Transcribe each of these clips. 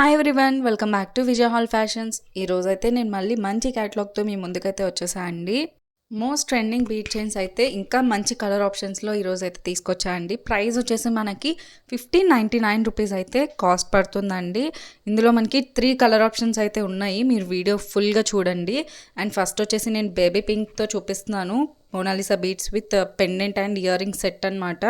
Hi everyone, welcome back to Vijay hall fashions. ఈరోజైతే నేను మళ్ళీ మంచి క్యాటలాగ్తో మీ ముందుకైతే వచ్చేసా అండి. మోస్ట్ ట్రెండింగ్ బీట్ చైన్స్ అయితే ఇంకా మంచి కలర్ ఆప్షన్స్లో ఈరోజు అయితే తీసుకొచ్చా అండి. ప్రైస్ వచ్చేసి మనకి 1599 రూపీస్ అయితే కాస్ట్ పడుతుందండి. ఇందులో మనకి 3 కలర్ ఆప్షన్స్ అయితే ఉన్నాయి. మీరు వీడియో ఫుల్గా చూడండి. అండ్ ఫస్ట్ వచ్చేసి నేను బేబీ పింక్తో చూపిస్తున్నాను. Mona Lisa beads with pendant and earring set అనమాట.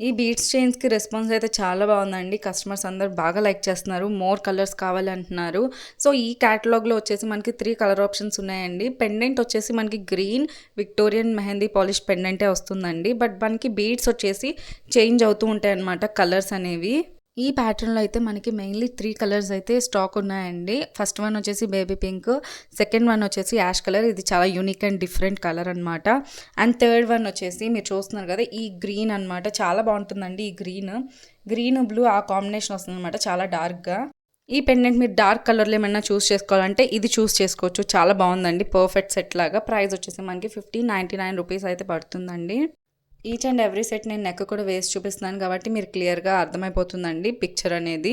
ఈ బీట్స్ చైన్స్కి రెస్పాన్స్ అయితే చాలా బాగుందండి. కస్టమర్స్ అందరు బాగా లైక్ చేస్తున్నారు. మోర్ కలర్స్ కావాలి అంటున్నారు. సో ఈ క్యాటలాగ్లో వచ్చేసి మనకి 3 కలర్ ఆప్షన్స్ ఉన్నాయండి. పెండెంట్ వచ్చేసి మనకి గ్రీన్ విక్టోరియన్ మెహందీ పాలిష్ పెండెంటే వస్తుందండి. బట్ మనకి బీడ్స్ వచ్చేసి చేంజ్ అవుతూ ఉంటాయి అన్నమాట కలర్స్ అనేవి. ఈ ప్యాటర్న్లో అయితే మనకి మెయిన్లీ 3 కలర్స్ అయితే స్టాక్ ఉన్నాయండి. ఫస్ట్ వన్ వచ్చేసి బేబీ పింక్, సెకండ్ వన్ వచ్చేసి యాష్ కలర్, ఇది చాలా యూనిక్ అండ్ డిఫరెంట్ కలర్ అనమాట. అండ్ థర్డ్ వన్ వచ్చేసి మీరు చూస్తున్నారు కదా ఈ గ్రీన్ అనమాట. చాలా బాగుంటుందండి. ఈ గ్రీన్ బ్లూ ఆ కాంబినేషన్ వస్తుంది అనమాట, చాలా డార్క్గా. ఈ పెండెంట్ మీరు డార్క్ కలర్లో ఏమైనా చూస్ చేసుకోవాలంటే ఇది చూస్ చేసుకోవచ్చు. చాలా బాగుందండి, పర్ఫెక్ట్ సెట్ లాగా. ప్రైస్ వచ్చేసి మనకి 1599 రూపీస్ అయితే పడుతుందండి. ఈచ్ అండ్ ఎవ్రీ సెట్ నేను నెక్ కూడా వేసి చూపిస్తున్నాను కాబట్టి మీరు క్లియర్గా అర్థమైపోతుందండి పిక్చర్ అనేది.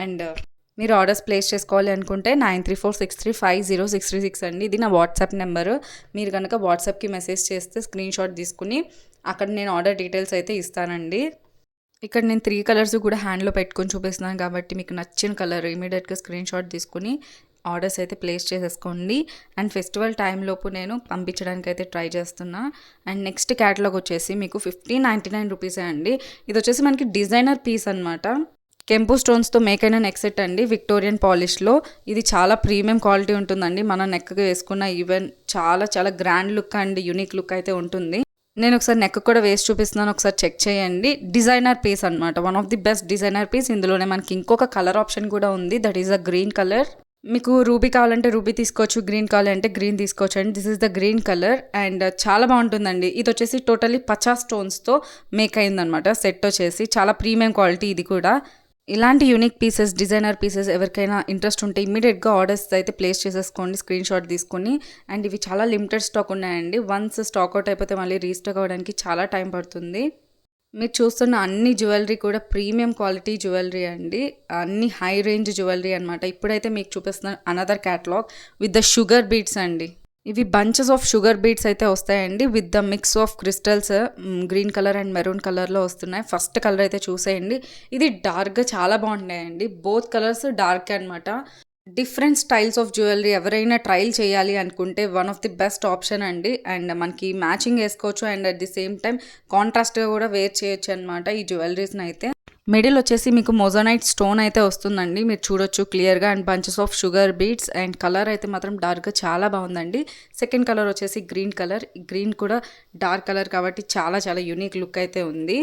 అండ్ మీరు ఆర్డర్స్ ప్లేస్ చేసుకోవాలి అనుకుంటే 9346350636 అండి. ఇది నా వాట్సాప్ నెంబరు. మీరు కనుక వాట్సాప్కి మెసేజ్ చేస్తే స్క్రీన్ షాట్ తీసుకుని అక్కడ నేను ఆర్డర్ డీటెయిల్స్ అయితే ఇస్తానండి. ఇక్కడ నేను 3 కలర్స్ కూడా హ్యాండ్లో పెట్టుకొని చూపిస్తున్నాను కాబట్టి మీకు నచ్చిన కలర్ ఇమీడియట్గా స్క్రీన్ షాట్ తీసుకుని ఆర్డర్స్ అయితే ప్లేస్ చేసేసుకోండి. అండ్ ఫెస్టివల్ టైంలోపు నేను పంపించడానికి అయితే ట్రై చేస్తున్నా. అండ్ నెక్స్ట్ క్యాటలాగ్ వచ్చేసి మీకు 1599 రూపీసే అండి. ఇది వచ్చేసి మనకి డిజైనర్ పీస్ అనమాట. కెంపు స్టోన్స్తో మేక్ అయిన నెక్ సెట్ అండి, విక్టోరియన్ పాలిష్లో. ఇది చాలా ప్రీమియం క్వాలిటీ ఉంటుందండి. మన నెక్కి వేసుకున్న ఈవెన్ చాలా చాలా grand look and unique look అయితే ఉంటుంది. నేను ఒకసారి నెక్ కూడా వేసి చూపిస్తున్నాను, ఒకసారి చెక్ చేయండి. డిజైనర్ పీస్ అనమాట, one of the best designer piece. ఇందులోనే మనకి ఇంకొక కలర్ ఆప్షన్ కూడా ఉంది, that is a green colour. మీకు రూబీ కావాలంటే రూబీ తీసుకోవచ్చు, గ్రీన్ కావాలంటే గ్రీన్ తీసుకోవచ్చు అండి. This is the green colour and చాలా బాగుంటుందండి. ఇది వచ్చేసి టోటలీ 50 స్టోన్స్తో మేక్ అయిందనమాట సెట్ వచ్చేసి. చాలా ప్రీమియం క్వాలిటీ ఇది కూడా. ఇలాంటి యూనిక్ పీసెస్, డిజైనర్ పీసెస్ ఎవరికైనా ఇంట్రెస్ట్ ఉంటే ఇమ్మీడియట్గా ఆర్డర్స్ అయితే ప్లేస్ చేసేసుకోండి స్క్రీన్ షాట్ తీసుకొని. అండ్ ఇవి చాలా లిమిటెడ్ స్టాక్ ఉన్నాయండి. వన్స్ స్టాక్ అవుట్ అయిపోతే మళ్ళీ రీస్టాక్ అవ్వడానికి చాలా టైం పడుతుంది. మీరు చూస్తున్న అన్ని జ్యువెలరీ కూడా ప్రీమియం క్వాలిటీ జ్యువెలరీ అండి. అన్ని హై రేంజ్ జ్యువెలరీ అనమాట. ఇప్పుడైతే మీకు చూపిస్తున్న another catalogue with the sugar beads అండి. ఇవి బంచెస్ ఆఫ్ షుగర్ బీడ్స్ అయితే వస్తాయండి with the mix of crystals. Green colour and maroon కలర్లో వస్తున్నాయి. ఫస్ట్ కలర్ అయితే చూసేయండి. ఇది డార్క్గా చాలా బాగుంటాయండి. బోత్ కలర్స్ డార్క్ అనమాట. డిఫరెంట్ స్టైల్స్ ఆఫ్ జ్యువెలరీ ఎవరైనా ట్రైల్ చేయాలి అనుకుంటే one of the best option అండి. అండ్ మనకి మ్యాచింగ్ వేసుకోవచ్చు and at the same time కాంట్రాస్ట్గా కూడా వేర్ చేయొచ్చు అనమాట ఈ జ్యువెలరీస్ని అయితే. మిడిల్ వచ్చేసి మీకు మొజోనైట్ స్టోన్ అయితే వస్తుందండి, మీరు చూడొచ్చు క్లియర్గా. And bunches of sugar beads and colour అయితే మాత్రం డార్క్గా చాలా బాగుందండి. సెకండ్ కలర్ వచ్చేసి గ్రీన్ కలర్. గ్రీన్ కూడా డార్క్ కలర్ కాబట్టి చాలా చాలా యూనిక్ లుక్ అయితే ఉంది.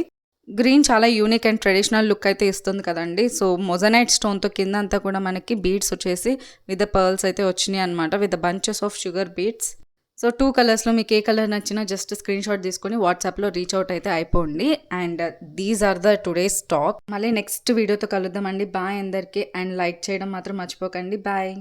గ్రీన్ చాలా యూనిక్ అండ్ ట్రెడిషనల్ లుక్ అయితే ఇస్తుంది కదండి. సో మొజనైట్ స్టోన్తో కింద అంతా కూడా మనకి బీడ్స్ వచ్చేసి విత్ పర్ల్స్ అయితే వచ్చినాయి అనమాట, with bunches of sugar beads. So 2 కలర్స్లో మీకు ఏ కలర్ నచ్చినా జస్ట్ స్క్రీన్ షాట్ తీసుకుని వాట్సాప్లో రీచ్ అవుట్ అయితే అయిపోండి. And these are the today's stock. మళ్ళీ నెక్స్ట్ వీడియోతో కలుద్దామండి. బాయ్ అందరికీ. అండ్ లైక్ చేయడం మాత్రం మర్చిపోకండి. బాయ్.